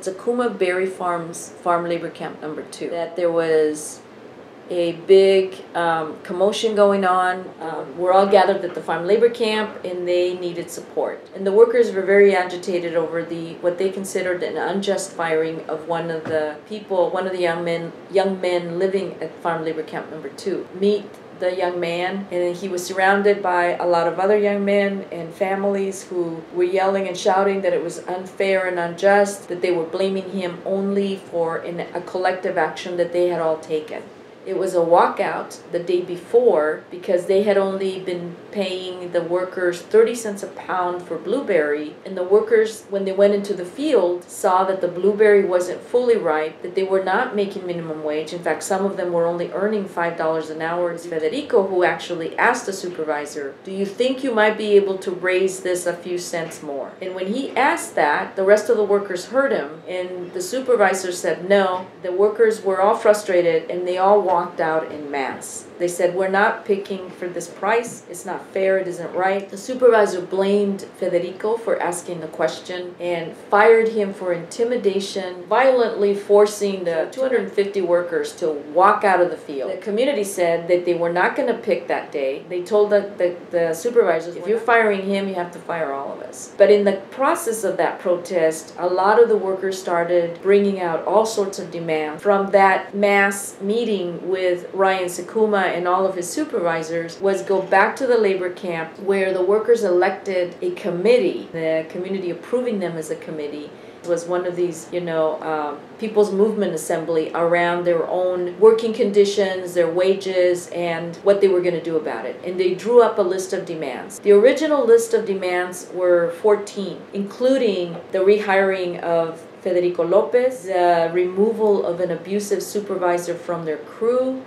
at Sakuma Berry Farms Farm Labor Camp number 2 that there was a big commotion going on. We're all gathered at the farm labor camp and they needed support. And the workers were very agitated over what they considered an unjust firing of one of the young men living at farm labor camp number 2. Meet the young man, and he was surrounded by a lot of other young men and families who were yelling and shouting that it was unfair and unjust, that they were blaming him only for a collective action that they had all taken. It was a walkout the day before because they had only been paying the workers 30 cents a pound for blueberry, and the workers, when they went into the field, saw that the blueberry wasn't fully ripe, that they were not making minimum wage. In fact, some of them were only earning $5 an hour. It's Federico who actually asked the supervisor, "Do you think you might be able to raise this a few cents more?" And when he asked that, the rest of the workers heard him, and the supervisor said no. The workers were all frustrated and they all walked out en masse. They said, "We're not picking for this price. It's not fair. It isn't right." The supervisor blamed Federico for asking the question and fired him for intimidation, violently forcing the 250 workers to walk out of the field. The community said that they were not going to pick that day. They told the supervisors, "If you're firing him, you have to fire all of us." But in the process of that protest, a lot of the workers started bringing out all sorts of demands. From that mass meeting with Ryan Sakuma and all of his supervisors was go back to the labor camp where the workers elected a committee, the community approving them as a committee. It was one of these, people's movement assembly around their own working conditions, their wages, and what they were going to do about it. And they drew up a list of demands. The original list of demands were 14, including the rehiring of Federico Lopez, the removal of an abusive supervisor from their crew,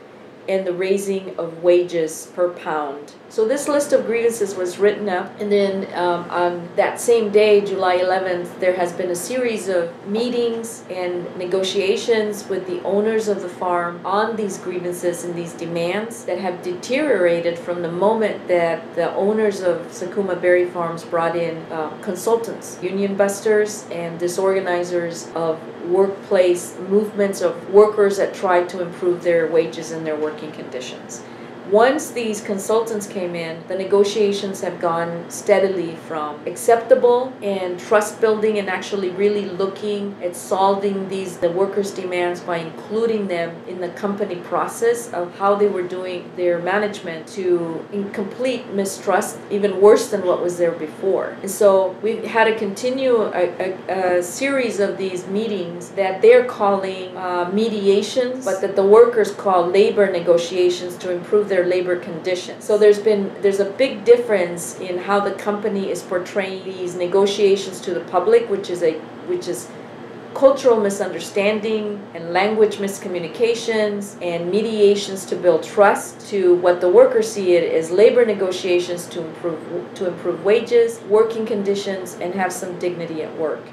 and the raising of wages per pound. So this list of grievances was written up, and then on that same day, July 11th, there has been a series of meetings and negotiations with the owners of the farm on these grievances and these demands that have deteriorated from the moment that the owners of Sakuma Berry Farms brought in consultants, union busters, and disorganizers of workplace movements of workers that tried to improve their wages and their working conditions. Once these consultants came in, the negotiations have gone steadily from acceptable and trust building and actually really looking at solving the workers' demands by including them in the company process of how they were doing their management to complete mistrust, even worse than what was there before. And so we've had to continue a series of these meetings that they're calling mediations, but that the workers call labor negotiations to improve their labor conditions. So there's a big difference in how the company is portraying these negotiations to the public, which is cultural misunderstanding and language miscommunications and mediations to build trust, to what the workers see it as labor negotiations to improve wages, working conditions, and have some dignity at work.